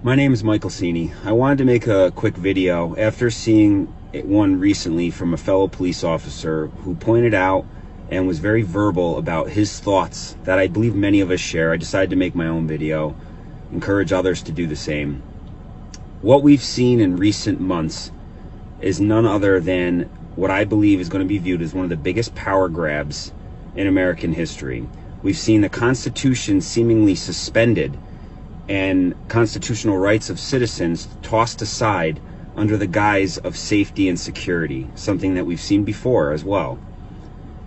My name is Michael Seany. I wanted to make a quick video after seeing one recently from a fellow police officer who pointed out and was very verbal about his thoughts that I believe many of us share. I decided to make my own video, encourage others to do the same. What we've seen in recent months is none other than what I believe is going to be viewed as one of the biggest power grabs in American history. We've seen the Constitution seemingly suspended and constitutional rights of citizens tossed aside under the guise of safety and security, something that we've seen before as well.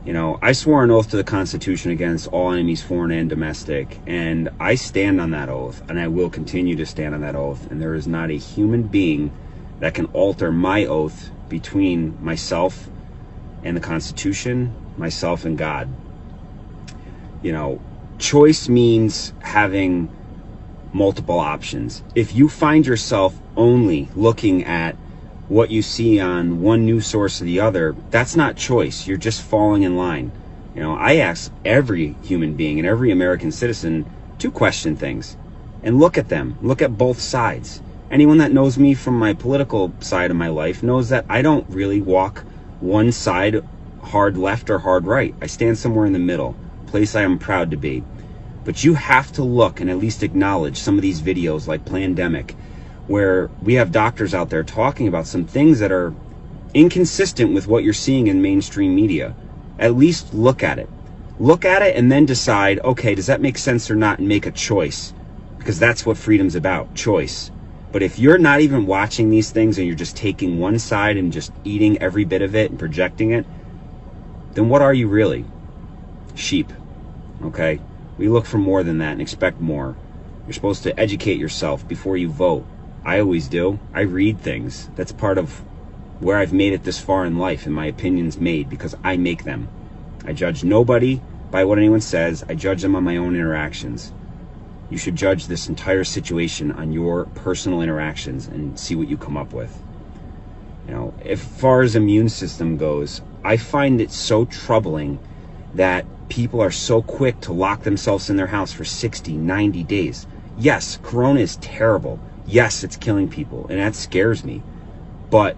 You know, I swore an oath to the Constitution against all enemies, foreign and domestic, and I stand on that oath, and I will continue to stand on that oath, and there is not a human being that can alter my oath between myself and the Constitution, myself and God. You know, choice means having multiple options. If you find yourself only looking at what you see on one news source or the other, that's not choice. You're just falling in line. You know, I ask every human being and every American citizen to question things and look at them, look at both sides. Anyone that knows me from my political side of my life knows that I don't really walk one side hard left or hard right. I stand somewhere in the middle, a place I am proud to be. But you have to look and at least acknowledge some of these videos like Plandemic, where we have doctors out there talking about some things that are inconsistent with what you're seeing in mainstream media. At least look at it. Look at it and then decide, okay, does that make sense or not, and make a choice. Because that's what freedom's about, choice. But if you're not even watching these things and you're just taking one side and just eating every bit of it and projecting it, then what are you really? Sheep, okay? We look for more than that and expect more. You're supposed to educate yourself before you vote. I always do. I read things. That's part of where I've made it this far in life, and my opinions made because I make them. I judge nobody by what anyone says. I judge them on my own interactions. You should judge this entire situation on your personal interactions and see what you come up with. You know, as far as immune system goes, I find it so troubling that people are so quick to lock themselves in their house for 60, 90 days. Yes, Corona is terrible. Yes, it's killing people, and that scares me. But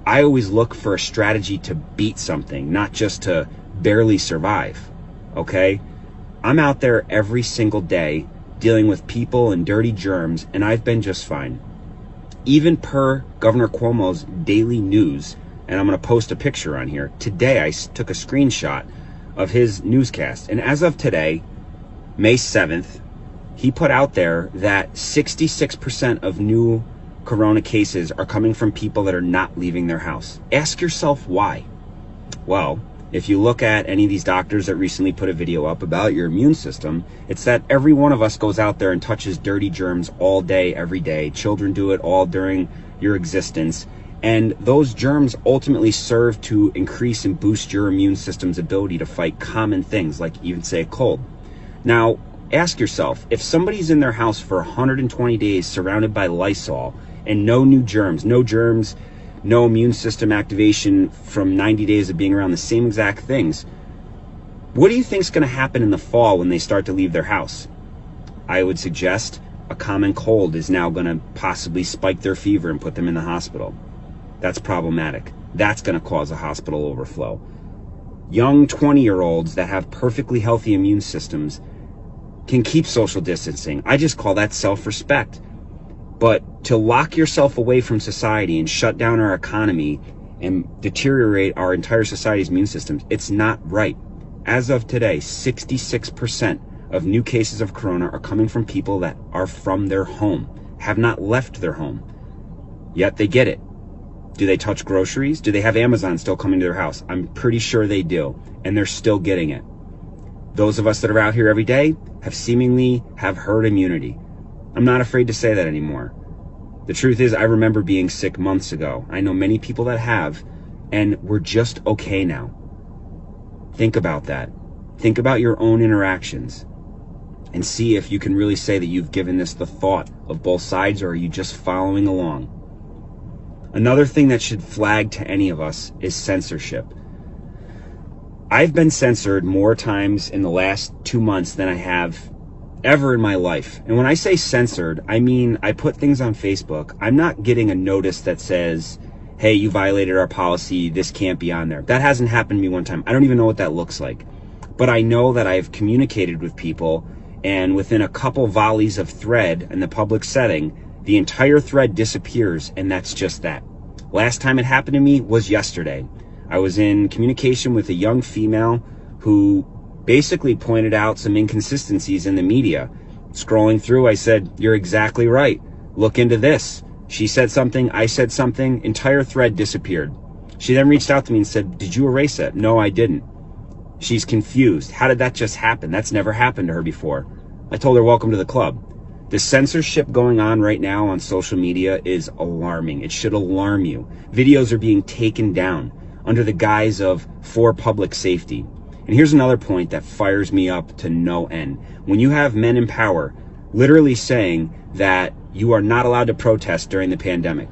I always look for a strategy to beat something, not just to barely survive, okay? I'm out there every single day dealing with people and dirty germs, and I've been just fine. Even per Governor Cuomo's daily news, and I'm going to post a picture on here. Today, I took a screenshot of his newscast, and as of today, May 7th, he put out there that 66% of new Corona cases are coming from people that are not leaving their house. Ask yourself why. Well, if you look at any of these doctors that recently put a video up about your immune system, it's that every one of us goes out there and touches dirty germs all day, every day. Children do it all during your existence. And those germs ultimately serve to increase and boost your immune system's ability to fight common things, like even say a cold. Now, ask yourself, if somebody's in their house for 120 days surrounded by Lysol and no new germs, no immune system activation from 90 days of being around the same exact things, what do you think is going to happen in the fall when they start to leave their house? I would suggest a common cold is now going to possibly spike their fever and put them in the hospital. That's problematic. That's going to cause a hospital overflow. Young 20-year-olds that have perfectly healthy immune systems can keep social distancing. I just call that self-respect. But to lock yourself away from society and shut down our economy and deteriorate our entire society's immune systems, it's not right. As of today, 66% of new cases of Corona are coming from people that are from their home, have not left their home, yet they get it. Do they touch groceries? Do they have Amazon still coming to their house? I'm pretty sure they do, and they're still getting it. Those of us that are out here every day have herd immunity. I'm not afraid to say that anymore. The truth is, I remember being sick months ago. I know many people that have, and we're just okay now. Think about that. Think about your own interactions and see if you can really say that you've given this the thought of both sides, or are you just following along? Another thing that should flag to any of us is censorship. I've been censored more times in the last 2 months than I have ever in my life. And when I say censored, I mean I put things on Facebook. I'm not getting a notice that says, hey, you violated our policy, this can't be on there. That hasn't happened to me one time. I don't even know what that looks like. But I know that I've communicated with people, and within a couple volleys of thread in the public setting, the entire thread disappears, and that's just that. Last time it happened to me was yesterday. I was in communication with a young female who basically pointed out some inconsistencies in the media. Scrolling through, I said, you're exactly right. Look into this. She said something, I said something, entire thread disappeared. She then reached out to me and said, did you erase it? No, I didn't. She's confused. How did that just happen? That's never happened to her before. I told her, welcome to the club. The censorship going on right now on social media is alarming. It should alarm you. Videos are being taken down under the guise of for public safety. And here's another point that fires me up to no end. When you have men in power literally saying that you are not allowed to protest during the pandemic.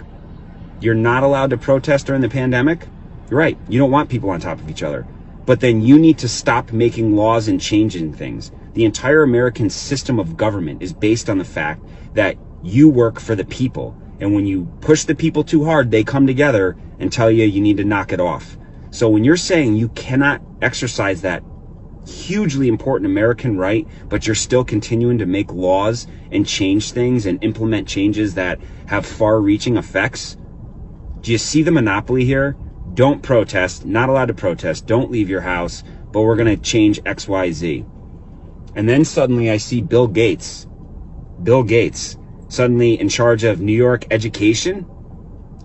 You're not allowed to protest during the pandemic? You're right. You don't want people on top of each other. But then you need to stop making laws and changing things. The entire American system of government is based on the fact that you work for the people. And when you push the people too hard, they come together and tell you you need to knock it off. So when you're saying you cannot exercise that hugely important American right, but you're still continuing to make laws and change things and implement changes that have far-reaching effects, do you see the monopoly here? Don't protest, not allowed to protest, don't leave your house, but we're going to change X, Y, Z. And then suddenly I see Bill Gates, suddenly in charge of New York education.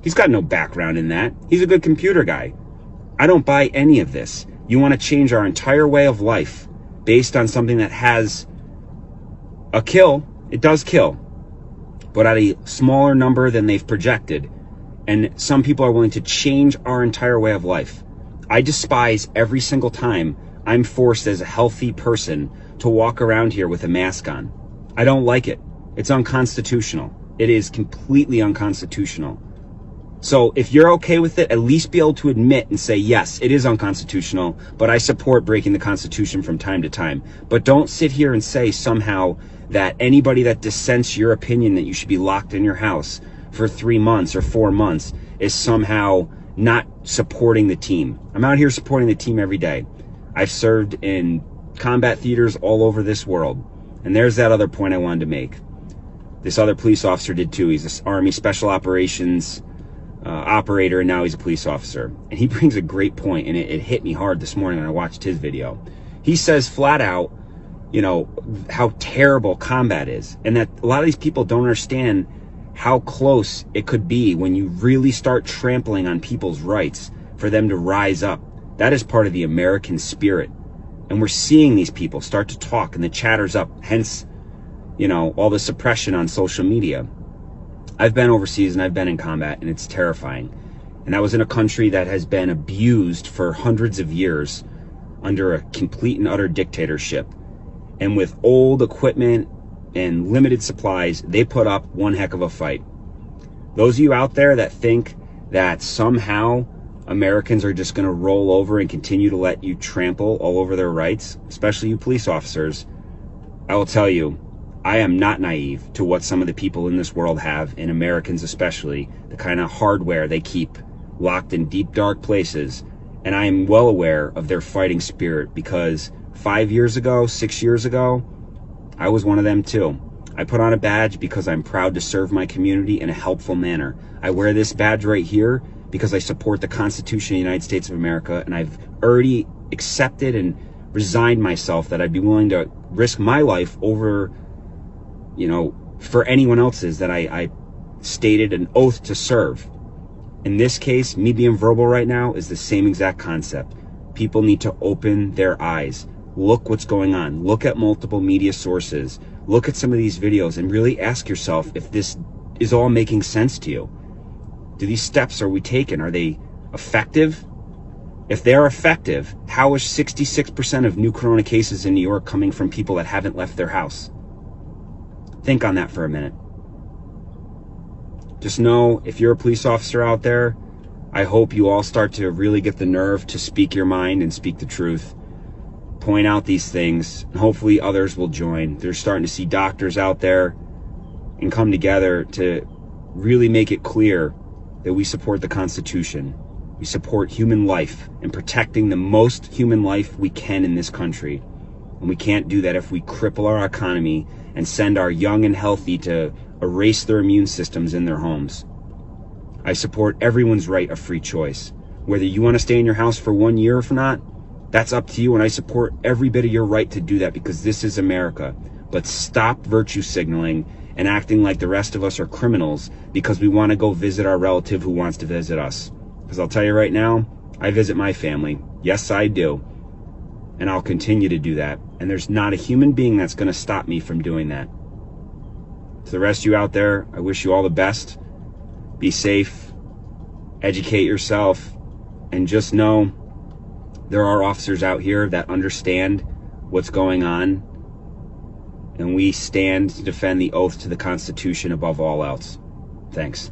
He's got no background in that. He's a good computer guy. I don't buy any of this. You want to change our entire way of life based on something that has a kill. It does kill, but at a smaller number than they've projected. And some people are willing to change our entire way of life. I despise every single time I'm forced as a healthy person to walk around here with a mask on. I don't like it. It's unconstitutional. It is completely unconstitutional. So if you're okay with it, at least be able to admit and say, yes, it is unconstitutional, but I support breaking the Constitution from time to time. But don't sit here and say somehow that anybody that dissents your opinion that you should be locked in your house for 3 months or 4 months is somehow not supporting the team. I'm out here supporting the team every day. I've served in combat theaters all over this world. And there's that other point I wanted to make. This other police officer did too. He's an Army Special Operations operator, and now he's a police officer. And he brings a great point, and it hit me hard this morning when I watched his video. He says flat out, how terrible combat is, and that a lot of these people don't understand how close it could be when you really start trampling on people's rights for them to rise up. That is part of the American spirit. And we're seeing these people start to talk, and the chatter's up, hence, all the suppression on social media. I've been overseas and I've been in combat, and it's terrifying. And I was in a country that has been abused for hundreds of years under a complete and utter dictatorship. And with old equipment and limited supplies, they put up one heck of a fight. Those of you out there that think that somehow Americans are just going to roll over and continue to let you trample all over their rights, especially you police officers, I will tell you, I am not naive to what some of the people in this world have, and Americans especially, the kind of hardware they keep locked in deep, dark places. And I am well aware of their fighting spirit, because 5 years ago, 6 years ago, I was one of them too. I put on a badge because I'm proud to serve my community in a helpful manner. I wear this badge right here because I support the Constitution of the United States of America, and I've already accepted and resigned myself that I'd be willing to risk my life over for anyone else's that I stated an oath to serve. In this case, me being verbal right now is the same exact concept. People need to open their eyes. Look what's going on. Look at multiple media sources. Look at some of these videos and really ask yourself if this is all making sense to you. Do these steps are we taking? Are they effective? If they're effective, how is 66% of new corona cases in New York coming from people that haven't left their house? Think on that for a minute. Just know, if you're a police officer out there, I hope you all start to really get the nerve to speak your mind and speak the truth. point out these things, and hopefully others will join. They're starting to see doctors out there and come together to really make it clear that we support the Constitution. We support human life and protecting the most human life we can in this country. And we can't do that if we cripple our economy and send our young and healthy to erase their immune systems in their homes. I support everyone's right of free choice. Whether you want to stay in your house for 1 year or not, that's up to you, and I support every bit of your right to do that because this is America. But stop virtue signaling and acting like the rest of us are criminals because we want to go visit our relative who wants to visit us. Because I'll tell you right now, I visit my family. Yes, I do. And I'll continue to do that. And there's not a human being that's going to stop me from doing that. To the rest of you out there, I wish you all the best. Be safe, educate yourself, and just know there are officers out here that understand what's going on, and we stand to defend the oath to the Constitution above all else. Thanks.